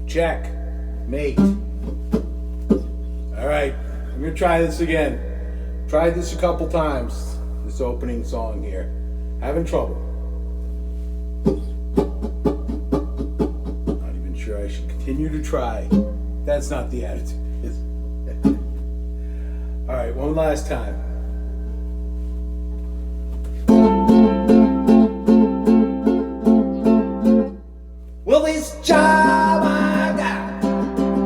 Check. Mate. Alright, I'm gonna try this again. Tried this a couple times, this opening song here. Having trouble. Not even sure I should continue to try. That's not the attitude. Alright, one last time. Well, this job I got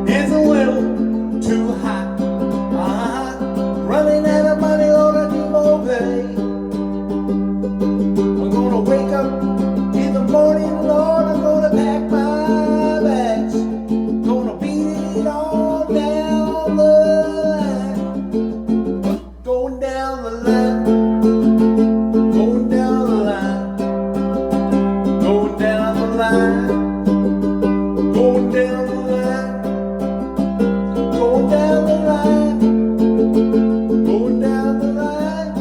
is a little too hot. Running out of money, Lord, I need more pay. I'm gonna wake up in the morning, Lord, I'm gonna pack my bags. Gonna beat it all down the line. Going down the line. Going down the line. Going down the line. Going down the line, going down the line, going down the line.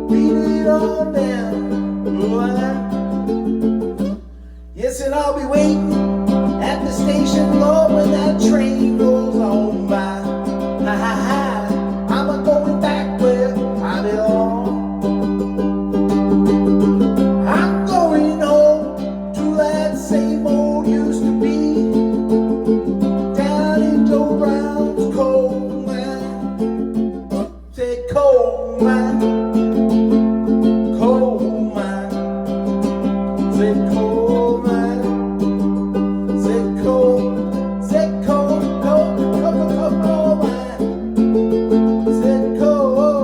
Beat it on down the line. Yes, and I'll be waiting at the station, Lord, when that train goes on by. Ha ha ha, I'm a going back where I belong. I'm going home to that same old used to be, down in Joe Brown's coal mine. Say coal mine, coal mine. Say coal mine, say coal mine. Say coal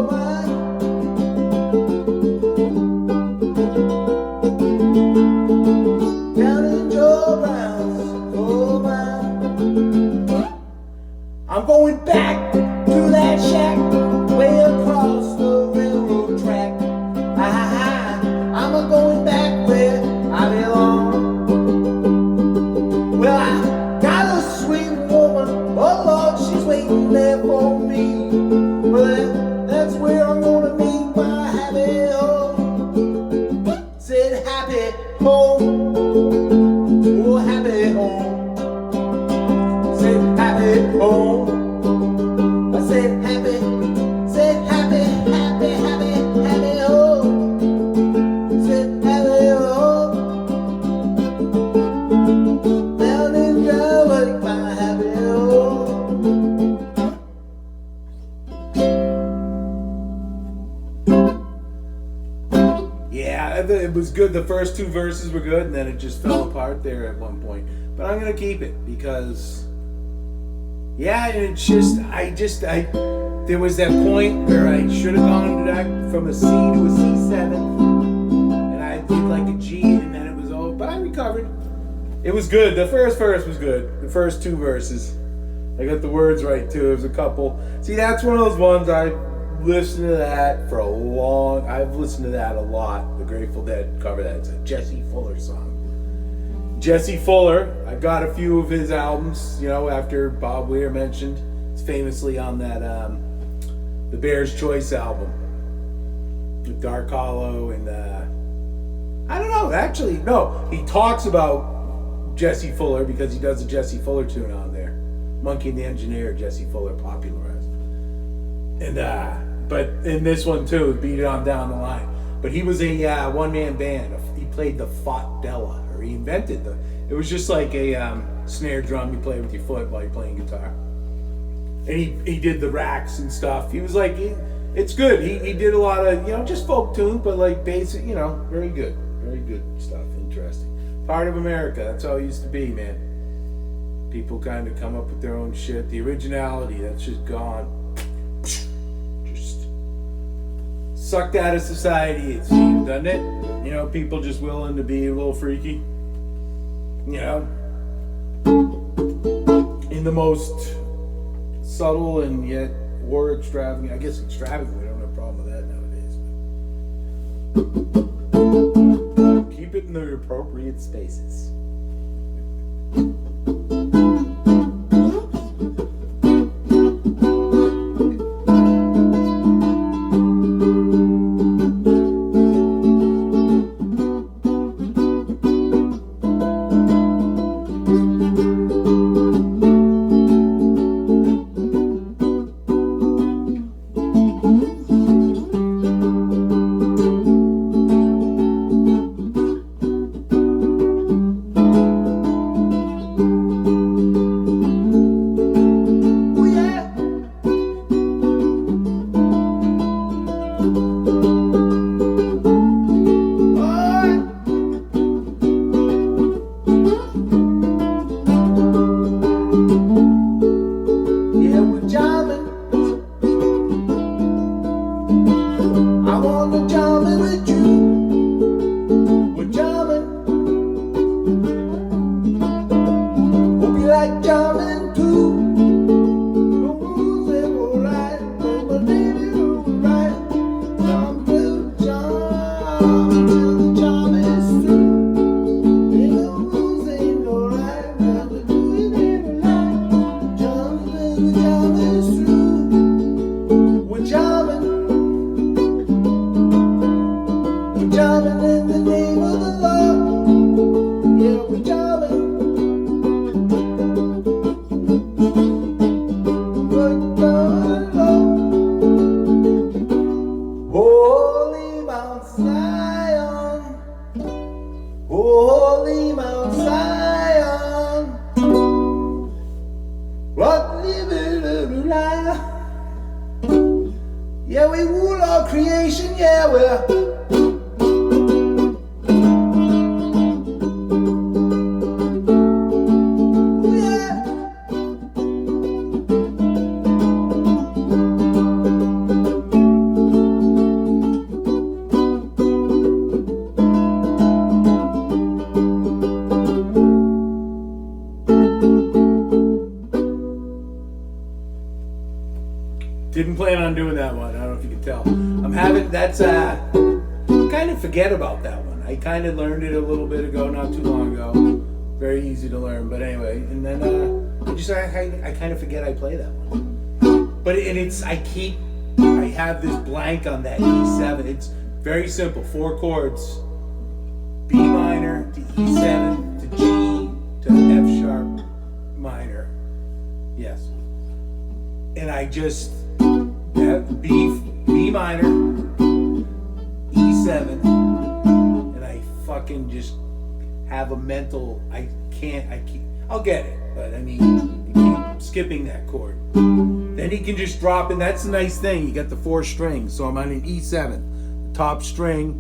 mine. Down in Joe Brown's coal mine. I'm going back to that shack way across the railroad track. I'm a going back where I belong. Well, I got a sweet woman, oh Lord, she's waiting there for me. Well, that's where I'm gonna meet my happy home. Said happy home. Oh, happy home. Say happy home. I said happy home. Said happy home. Down in Java, my happy home. Yeah, it was good. The first two verses were good, and then it just fell apart there at one point. But I'm gonna keep it because, yeah, it's just, there was that point where I should have gone back from a C to a C7, and I did like a G, and then it was over. But I recovered. It was good. The first verse was good. The first two verses, I got the words right too. There was a couple. See, that's one of those ones I listened to that for a long. I've listened to that a lot. The Grateful Dead cover that. It's a Jesse Fuller song. Jesse Fuller, I got a few of his albums, you know, after Bob Weir mentioned. It's famously on that the Bear's Choice album with Dark Hollow and I don't know, actually, no, he talks about Jesse Fuller because he does a Jesse Fuller tune on there. Monkey and the Engineer, Jesse Fuller popularized. And but in this one too, Beat It On Down the Line. But he was a one-man band. He played the Fotdella. He invented it was just like a snare drum you play with your foot while you're playing guitar. And he did the racks and stuff. He was like, it's good. He did a lot of, you know, just folk tunes, but like basic, you know, very good stuff. Interesting. Part of America. That's how it used to be, man. People kind of come up with their own shit. The originality, that's just gone. Just sucked out of society, it seems, doesn't it? You know, people just willing to be a little freaky. You know, in the most subtle and yet or extravagant. I guess extravagant, we don't have a problem with that nowadays. Keep it in the appropriate spaces. Holy Mount Zion, what yeah, we rule all creation, yeah, we're didn't plan on doing that one. I don't know if you can tell. I'm having, that's, kind of forget about that one. I kind of learned it a little bit ago, not too long ago. Very easy to learn, but anyway. And then, I kind of forget I play that one. But, I have this blank on that E7. It's very simple. 4 chords. B minor to E7 to G to F sharp minor. Yes. And I just have B minor, E7, and I fucking just have a mental, I'll get it, but I mean, you keep skipping that chord. Then you can just drop in, that's the nice thing, you got the 4 strings, so I'm on an E7, top string,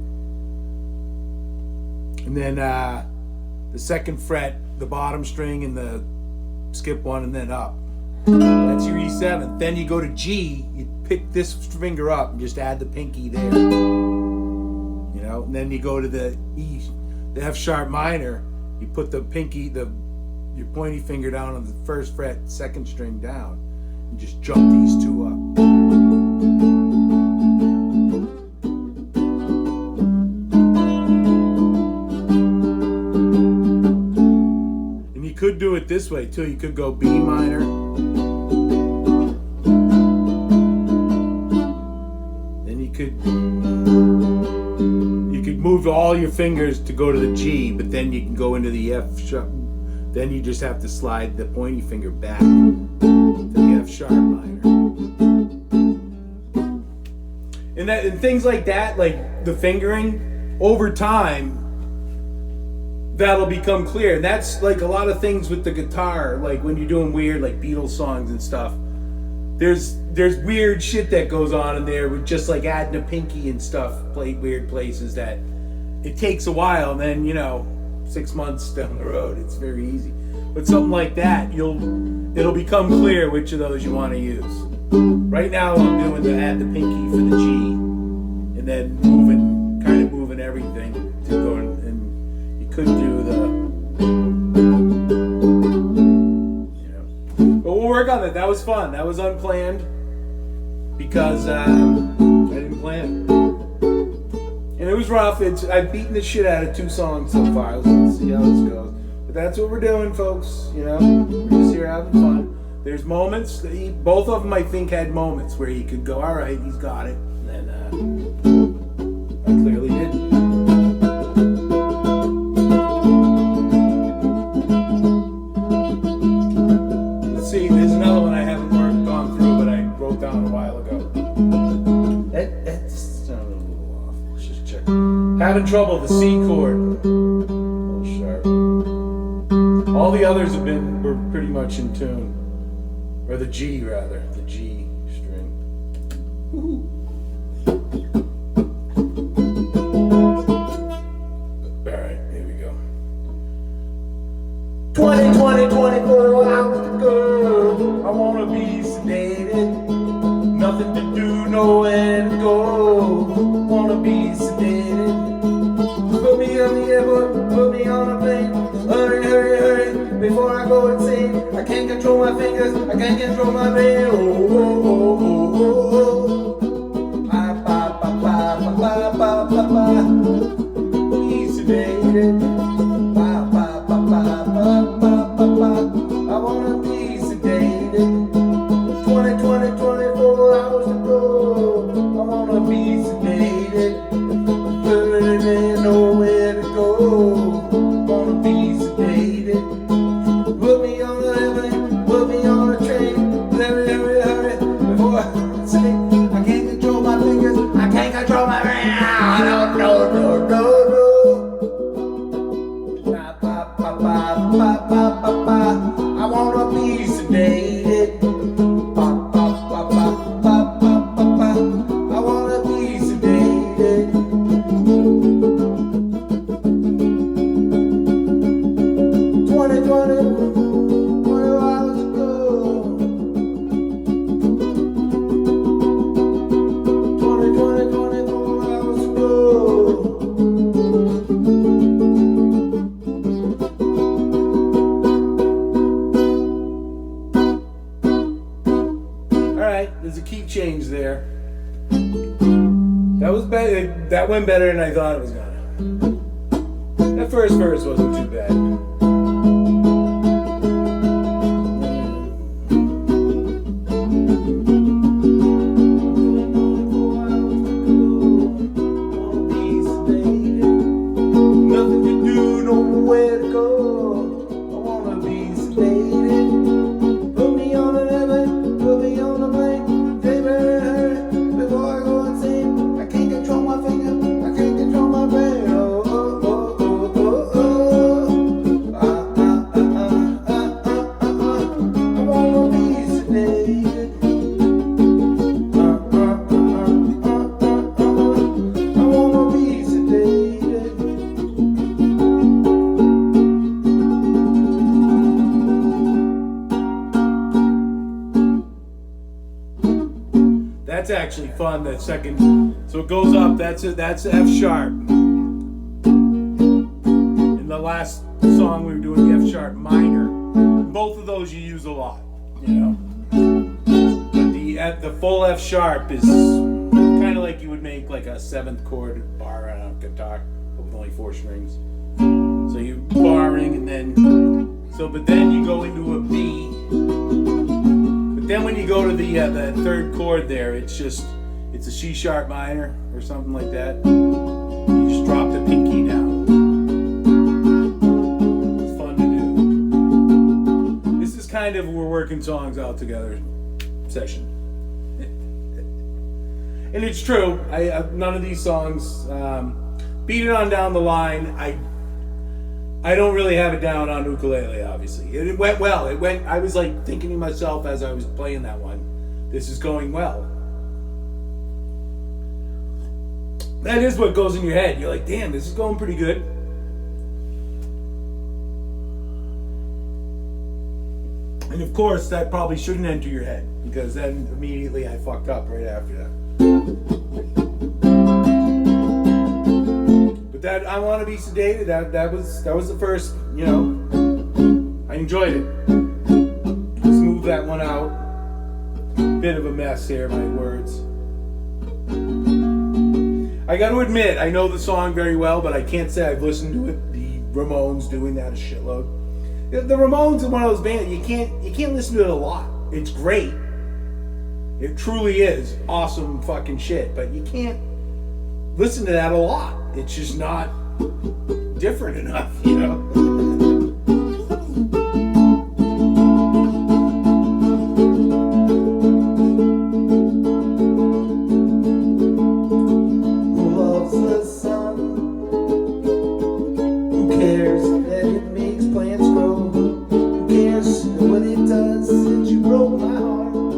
and then the 2nd fret, the bottom string, and the skip 1, and then up. That's your E7. Then you go to G, you pick this finger up and just add the pinky there. You know, and then you go to the E, the F sharp minor, you put the pinky, your pointy finger down on the 1st fret, 2nd string down, and just jump these 2 up. And you could do it this way too. You could go B minor, you could move all your fingers to go to the G, but then you can go into the F sharp. Then you just have to slide the pointy finger back to the F sharp minor. And things like that, like the fingering, over time, that'll become clear. And that's like a lot of things with the guitar, like when you're doing weird, like Beatles songs and stuff. There's weird shit that goes on in there with just like adding a pinky and stuff, play weird places that it takes a while, and then 6 months down the road it's very easy. But something like that, it'll become clear which of those you want to use. Right now I'm doing the add the pinky for the G, and then kind of moving everything to go, and you could do the. But we'll work on that. That was fun. That was unplanned because I didn't plan it. And it was rough. I've beaten the shit out of 2 songs so far. Let's see how this goes. But that's what we're doing, folks. We're just here having fun. There's moments. Both of them, I think, had moments where you could go, all right, he's got it. And then I clearly didn't. See, there's another one I haven't gone through, but I wrote down a while ago. That sounded a little off. Let's just check. Having trouble with the C chord. A little sharp. All the others were pretty much in tune. Or the G, rather. The G string. Woo-hoo. Alright, here we go. 20, 24 hours to go. I wanna be sedated. Nothing to do, nowhere to go. Wanna be sedated. Put me on the airport, put me on a plane. Hurry, hurry, hurry, before I go insane. I can't control my fingers, I can't control my brain. Oh, oh, oh, oh, oh, oh. Ba, ba, ba, ba, ba, ba, ba, ba. Be sedated. Ba, ba, ba, ba, ba, ba, ba, ba. I wanna be sedated. 20, 24 hours to go. I wanna be sedated. Nowhere to go. Wanna be sedated. Put me on the airplane, put me on a train. Hurry, hurry, hurry, before I say I wanna be sedated. I wanna be sedated. 20 hours ago. 24 hours ago. Alright, there's a key change there. That was better. That went better than I thought it was gonna. That first verse wasn't too bad. Nothing to do, nowhere to go. I wanna be sedated. Put me on an airplane, put me on a plane. Take me to her before I go insane. I can't control my finger, I can't control my brain. Oh, oh, oh, oh, oh, oh. I wanna be sedated. I wanna be sedated. That's actually fun, that second. So it goes up, that's F sharp. In the last song we were doing the F sharp minor. Both of those you use a lot, you know. But the full F sharp is kind of like you would make like a 7th chord bar on a guitar with only 4 strings. So you're barring and then, but then you go into a B. Then when you go to the 3rd chord there, it's a C sharp minor or something like that. You just drop the pinky down. It's fun to do. This is kind of we're working songs out together session. And it's true. None of these songs, Beat It On Down the Line, I don't really have it down on ukulele, obviously. It went well. I was like thinking to myself as I was playing that one, this is going well. That is what goes in your head. You're like, damn, this is going pretty good. And of course, that probably shouldn't enter your head, because then immediately I fucked up right after that. That I want to be sedated. That was the first, you know. I enjoyed it. Let's move that one out. Bit of a mess here, my words. I got to admit, I know the song very well, but I can't say I've listened to it. The Ramones doing that a shitload. The Ramones are one of those bands you can't listen to it a lot. It's great. It truly is awesome fucking shit, but you can't listen to that a lot. It's just not different enough, you know? Who loves the sun? Who cares that it makes plants grow? Who cares what it does since you broke my heart? Who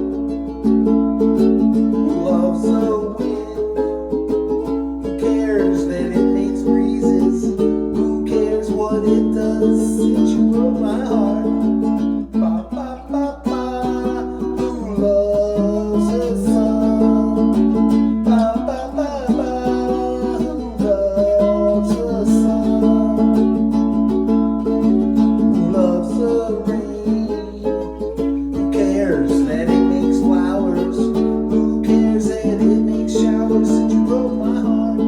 loves the wind? Who cares that it makes breezes? Who cares what it does since you broke my heart? Ba ba ba ba. Who loves the sun? Ba ba ba ba. Who loves the sun? Who loves the rain? Who cares that it makes flowers? Who cares that it makes showers since you broke my heart?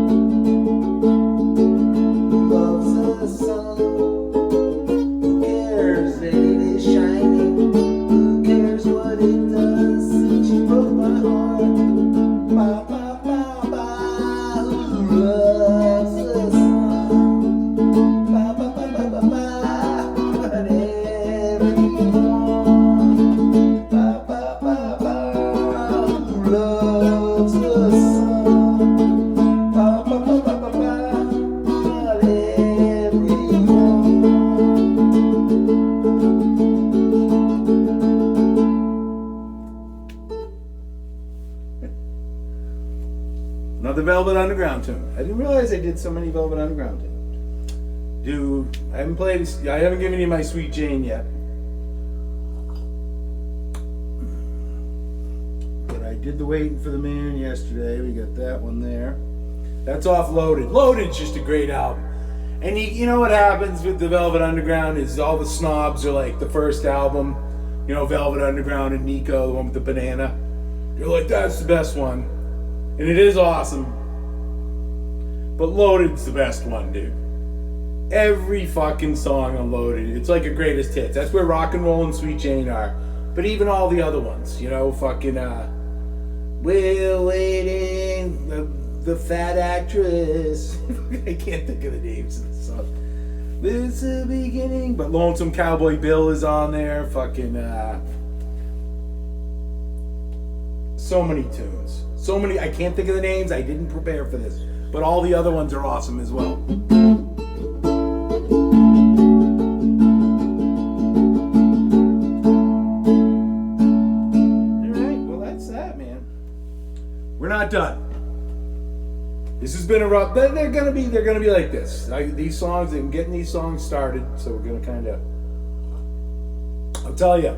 Who loves the sun? Who cares Underground tune. I didn't realize I did so many Velvet Underground tunes. Dude, I haven't given you my Sweet Jane yet. But I did the Waiting for the Man yesterday. We got that one there. That's off Loaded. Loaded's just a great album. And you know what happens with the Velvet Underground is all the snobs are like the first album, you know, Velvet Underground and Nico, the one with the banana. You're like, that's the best one. And it is awesome. But Loaded's the best one, dude. Every fucking song on Loaded, it's like a greatest hits. That's where Rock and Roll and Sweet Jane are. But even all the other ones, you know, fucking, We're Waiting, the Fat Actress. I can't think of the names of the song. This is the beginning. But Lonesome Cowboy Bill is on there. Fucking, so many tunes. So many, I can't think of the names. I didn't prepare for this. But all the other ones are awesome as well. Alright, well that's that, man. We're not done. This has been a rough. They're gonna be like this. These songs, I'm getting these songs started, so we're gonna kind of. I'll tell you,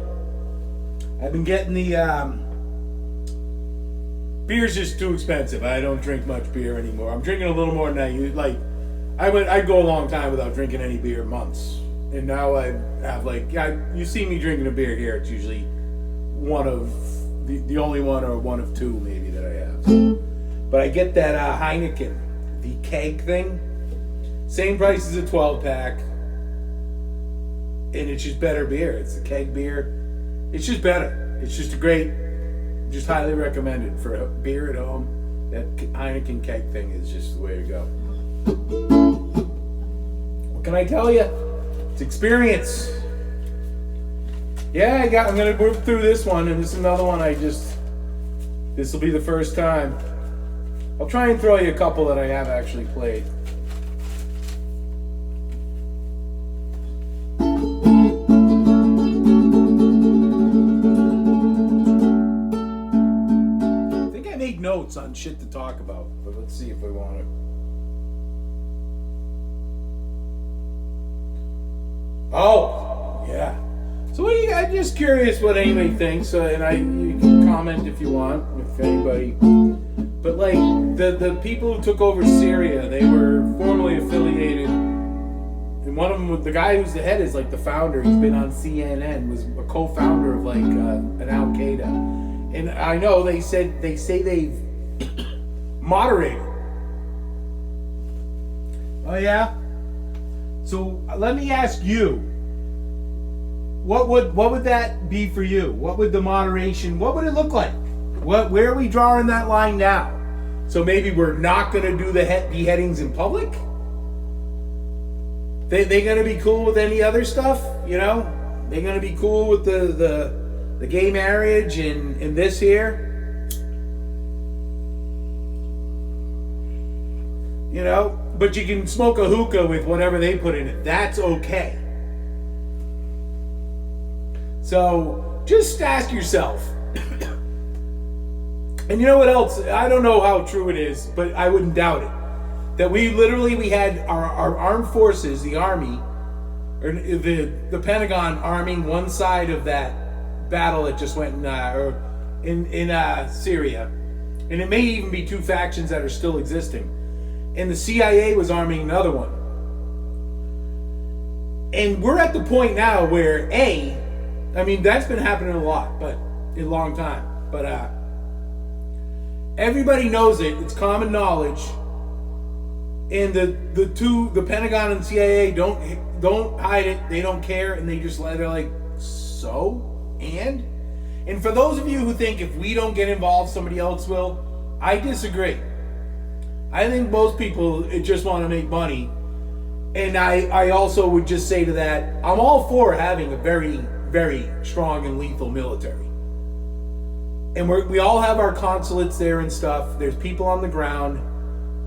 I've been getting the beer's just too expensive. I don't drink much beer anymore. I'm drinking a little more than I used. Like, I'd go a long time without drinking any beer, months, and now I have you see me drinking a beer here. It's usually one of the only one or one of two maybe that I have. But I get that Heineken, the keg thing. Same price as a 12-pack. And it's just better beer. It's a keg beer. It's just better. It's just a great, just highly recommended for a beer at home. That Heineken keg thing is just the way to go. What can I tell you? It's experience. Yeah, I'm going to work through this one. And this is another one this will be the first time. I'll try and throw you a couple that I have actually played. I think I made notes on shit to talk about, but let's see if we want to. Oh, yeah. So I'm just curious what anybody thinks, and you can comment if you want, if anybody. But like the people who took over Syria, they were formerly affiliated, and one of them, the guy who's the head, is like the founder. He's been on CNN, was a co-founder of like an Al Qaeda, and I know they say they've moderated. Oh yeah. So let me ask you. What would that be for you? What would the moderation? What would it look like? Where are we drawing that line now? So maybe we're not going to do the beheadings in public? They going to be cool with any other stuff? You know, they going to be cool with the gay marriage and this here? You know, but you can smoke a hookah with whatever they put in it. That's okay. So just ask yourself. And you know what else? I don't know how true it is, but I wouldn't doubt it. That we had our armed forces, the army, or the Pentagon arming one side of that battle that just went in Syria. And it may even be two factions that are still existing. And the CIA was arming another one. And we're at the point now where I mean, that's been happening a lot, but in a long time. But everybody knows it. It's common knowledge. And the Pentagon and CIA don't hide it. They don't care, and they're like, so? And for those of you who think if we don't get involved, somebody else will, I disagree. I think most people just want to make money. And I also would just say to that, I'm all for having a very, very strong and lethal military. And we all have our consulates there and stuff. There's people on the ground.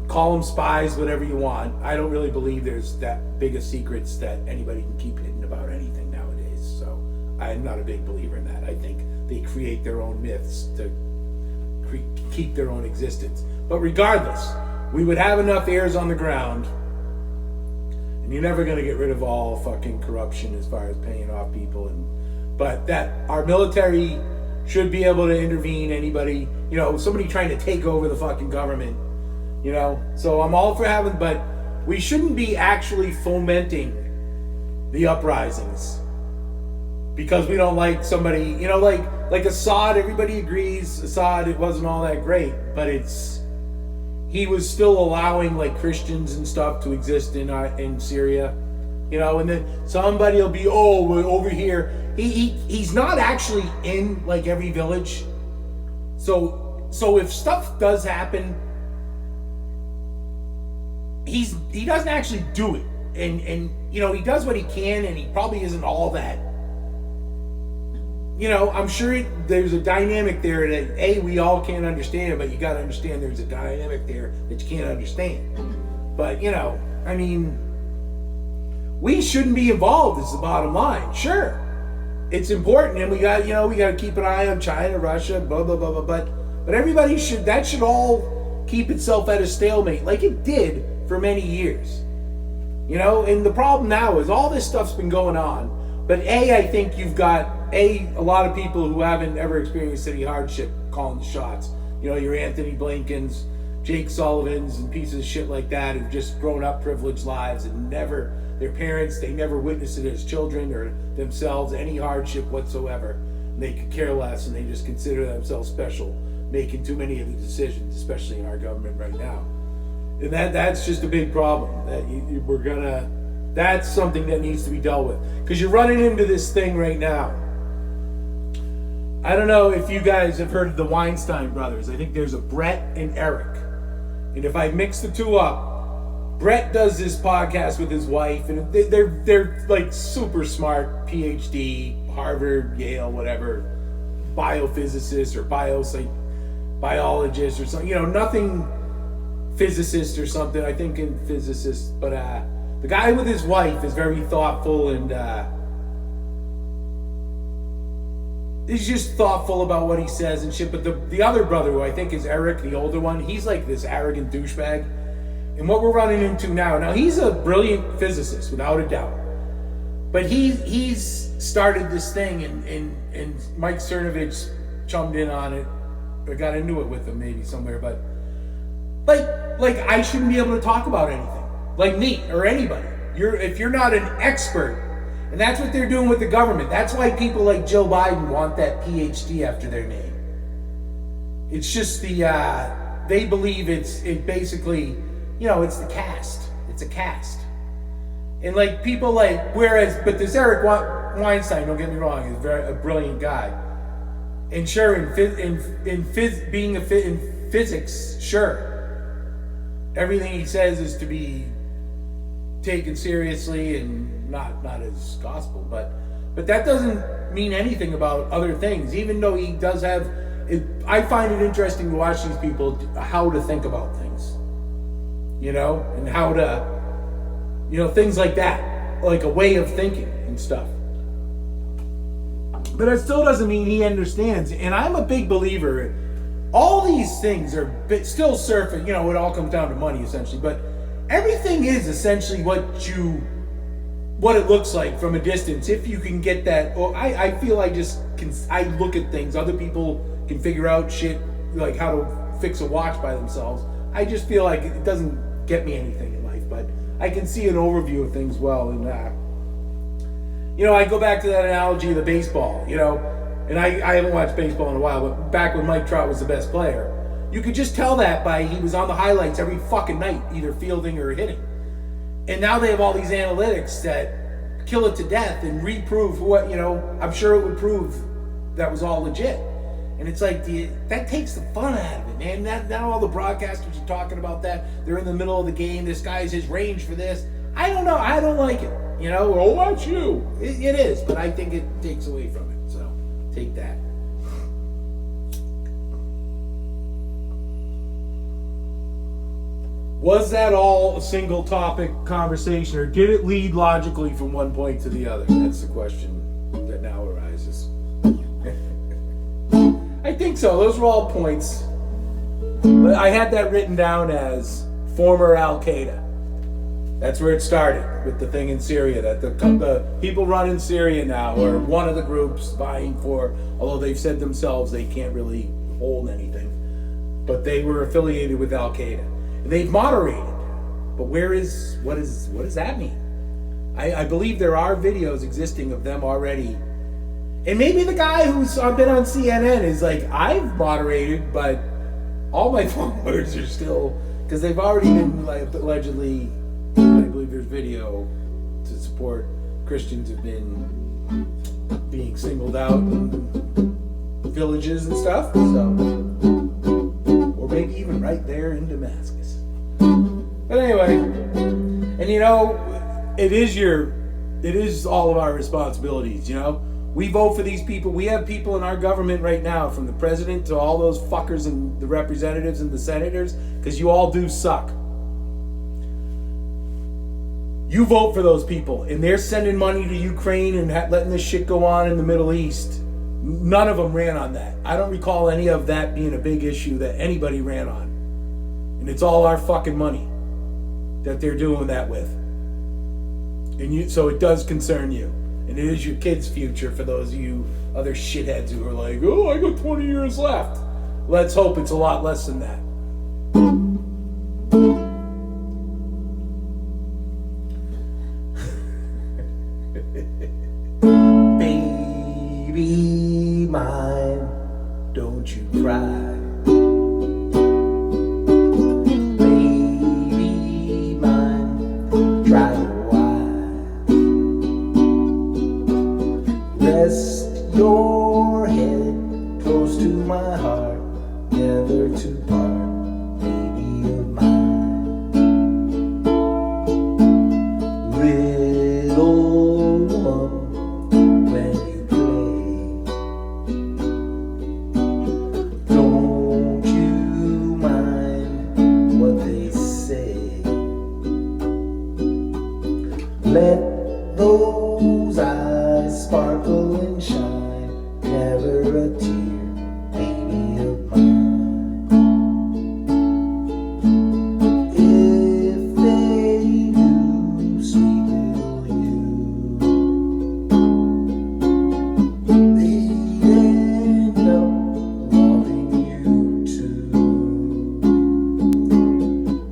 Call them spies, whatever you want. I don't really believe there's that big of secrets that anybody can keep hidden about anything nowadays. So I'm not a big believer in that. I think they create their own myths to keep their own existence. But regardless, we would have enough ears on the ground, and you're never going to get rid of all fucking corruption as far as paying off people, but that our military should be able to intervene. Anybody, somebody trying to take over the fucking government, so I'm all for having, but we shouldn't be actually fomenting the uprisings because we don't like somebody, like Assad. Everybody agrees Assad, it wasn't all that great, but he was still allowing like Christians and stuff to exist in Syria, and then somebody will be, we're over here. He's not actually in like every village, so if stuff does happen, he doesn't actually do it, and he does what he can, and he probably isn't all that. I'm sure there's a dynamic there that we all can't understand, but you got to understand there's a dynamic there that you can't understand. But we shouldn't be involved. Is the bottom line. Sure, it's important, and we got to keep an eye on China, Russia, blah blah blah blah. But everybody should all keep itself at a stalemate, like it did for many years. And the problem now is all this stuff's been going on, but I think you've got a lot of people who haven't ever experienced any hardship calling the shots. Your Anthony Blinkens, Jake Sullivans, and pieces of shit like that who've just grown up privileged lives and their parents, they never witnessed it as children or themselves, any hardship whatsoever. And they could care less, and they just consider themselves special, making too many of the decisions, especially in our government right now. And that's just a big problem. That's something that needs to be dealt with. Because you're running into this thing right now. I don't know if you guys have heard of the Weinstein brothers. I think there's a Brett and Eric. And if I mix the two up, Brett does this podcast with his wife, and they're like super smart, PhD, Harvard, Yale, whatever, biophysicist or biologist or something, nothing physicist or something, I think in physicist, but the guy with his wife is very thoughtful, and he's just thoughtful about what he says and shit. But the other brother, who I think is Eric, the older one, he's like this arrogant douchebag. And what we're running into now he's a brilliant physicist without a doubt, but he's started this thing, and Mike Cernovich chummed in on it, or got into it with him maybe somewhere, but like I shouldn't be able to talk about anything, like me or anybody. If you're not an expert, and that's what they're doing with the government. That's why people like Joe Biden want that PhD after their name. It's just they believe it basically, it's the caste. It's a caste. And like people but this Eric Weinstein, don't get me wrong, is a brilliant guy. And sure, in physics, sure. Everything he says is to be taken seriously and not as gospel, but that doesn't mean anything about other things. Even though he does have it, I find it interesting to watch these people how to think about things, and how to, things like that, like a way of thinking and stuff. But it still doesn't mean he understands. And I'm a big believer. All these things are still surfing. It all comes down to money essentially, but everything is essentially what it looks like from a distance. If you can get that, I feel I look at things. Other people can figure out shit like how to fix a watch by themselves. I just feel like it doesn't get me anything in life, but I can see an overview of things well. And I go back to that analogy of the baseball. And I haven't watched baseball in a while, but back when Mike Trout was the best player, you could just tell that by he was on the highlights every fucking night, either fielding or hitting. And now they have all these analytics that kill it to death and reprove what, I'm sure it would prove that was all legit. And it's like, that takes the fun out of it, man. Now all the broadcasters are talking about that. They're in the middle of the game. This guy's his range for this. I don't know. I don't like it. That's you. It is, but I think it takes away from it. So take that. Was that all a single topic conversation, or did it lead logically from one point to the other? That's the question that now arises. I think so. Those were all points. But I had that written down as former Al Qaeda. That's where it started, with the thing in Syria, that the people running Syria now are one of the groups vying for, although they've said themselves they can't really hold anything, but they were affiliated with Al Qaeda. They've moderated, but what does that mean? I believe there are videos existing of them already. And maybe the guy who's been on CNN is like, I've moderated, but all my followers are still, because they've already been like allegedly, I believe there's video to support Christians have been being singled out in villages and stuff. So, or maybe even right there in Damascus. But anyway, and you know, it is all of our responsibilities, you know. We vote for these people. We have people in our government right now, from the president to all those fuckers and the representatives and the senators, because you all do suck. You vote for those people, and they're sending money to Ukraine and letting this shit go on in the Middle East. None of them ran on that. I don't recall any of that being a big issue that anybody ran on. And it's all our fucking money that they're doing that with. And so it does concern you. And it is your kids' future for those of you other shitheads who are like, oh, I got 20 years left. Let's hope it's a lot less than that. Baby mine, don't you cry. Baby mine, try to rest your head close to my heart, never to part, baby of mine. Little woman, when you play, don't you mind what they say. Let those eyes sparkle and shine, never a tear, baby of mine. If they knew, sweet little you, they'd end up loving you too.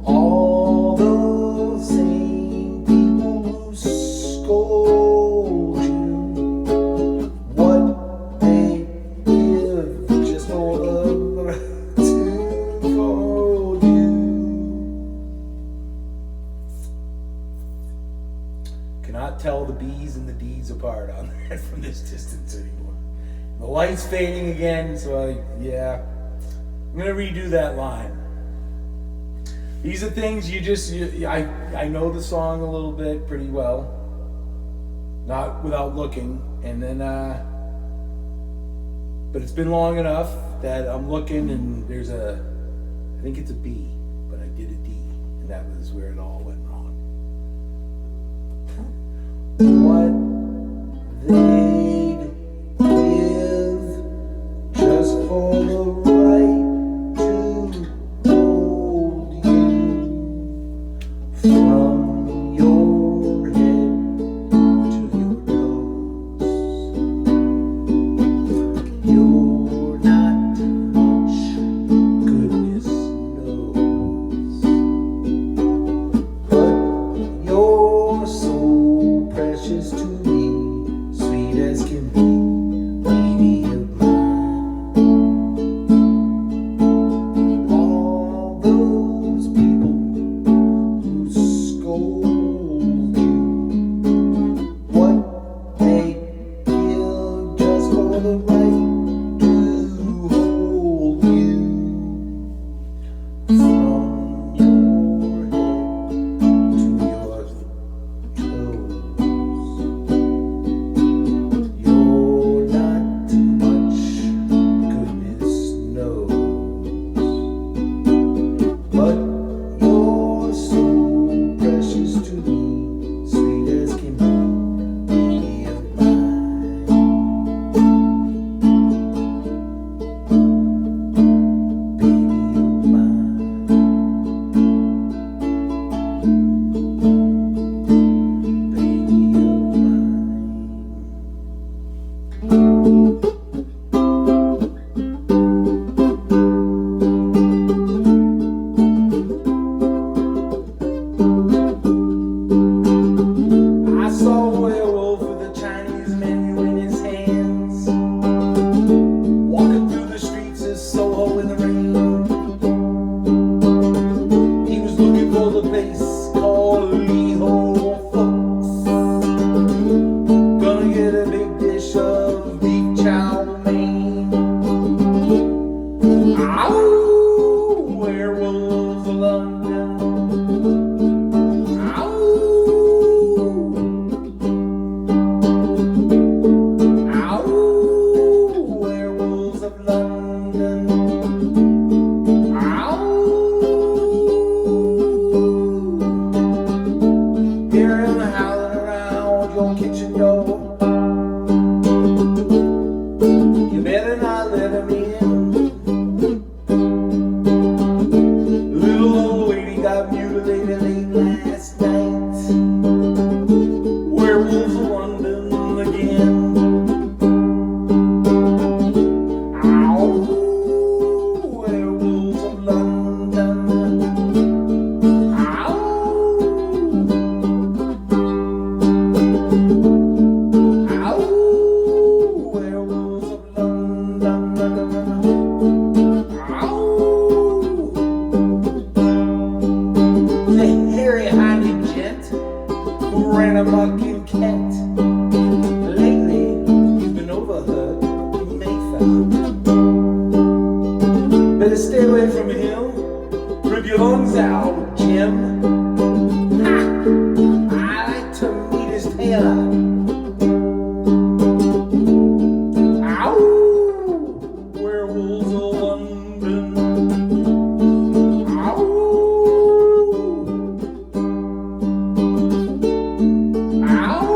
All those same people who scold you, what they give just no love to hold you. Cannot tell the B's and the D's apart on that from this distance anymore. The light's fading again, so I'm gonna redo that line. These are things I know the song a little bit pretty well, not without looking, and then but it's been long enough that I'm looking, and there's I think it's a B, but I did a D, and that was where it all went wrong. What they'd give just for the right to hold you from your head to your toes. You're not much, goodness knows, but you're so precious to me, sweet as can be, baby of mine. All those people who scold you, what they give just for the right to hold you from your head to your toes. You're not much, goodness knows, but you're so precious to me, sweet as can be, baby of mine. kitchen door. You better not let him in. Little old lady got mutilated late last night. Werewolves of London again. Ow, werewolves of London. Ow. Ow, werewolves of London. Ow. The hairy-handed gent who ran amok in Kent. Lately, he's been overheard in Mayfair. Better stay away from him. Rip your lungs out, Jim. Ha! I like to meet his tailor. Ow! Werewolves of London. Ow! Ow!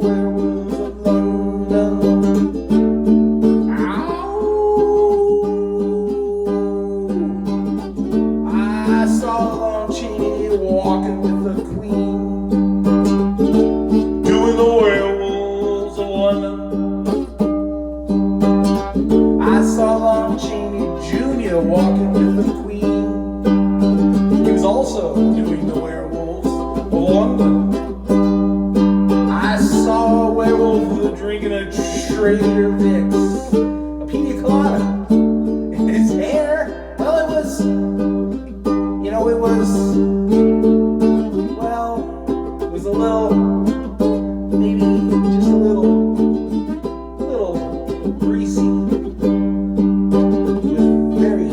Werewolves of London. Ow! I saw Lon Chaney walking with the Queen, doing the werewolves of London. I saw Lon Chaney Jr. walking with the Queen. He was also doing the werewolves of London. I saw a werewolf drinking a Trader Vic's, a pina colada. And his hair, well, it was, it was a little, maybe just a little greasy. Very,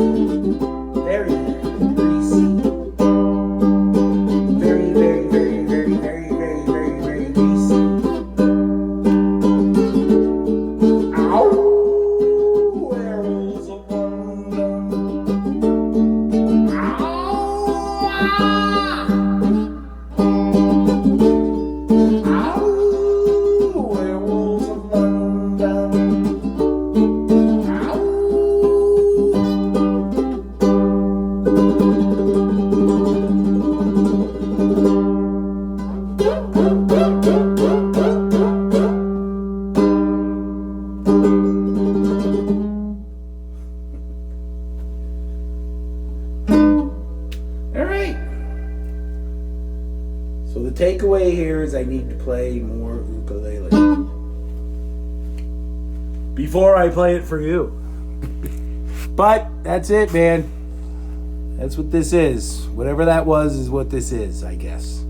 very greasy. Very, very, very, very, very, very, very, very greasy. Ow! Werewolves of London. Ow! Ow! Werewolves of London. Ow! All right. So the takeaway here is I need to play more ukulele before I play it for you. But that's it, man. That's what this is. Whatever that was is what this is, I guess.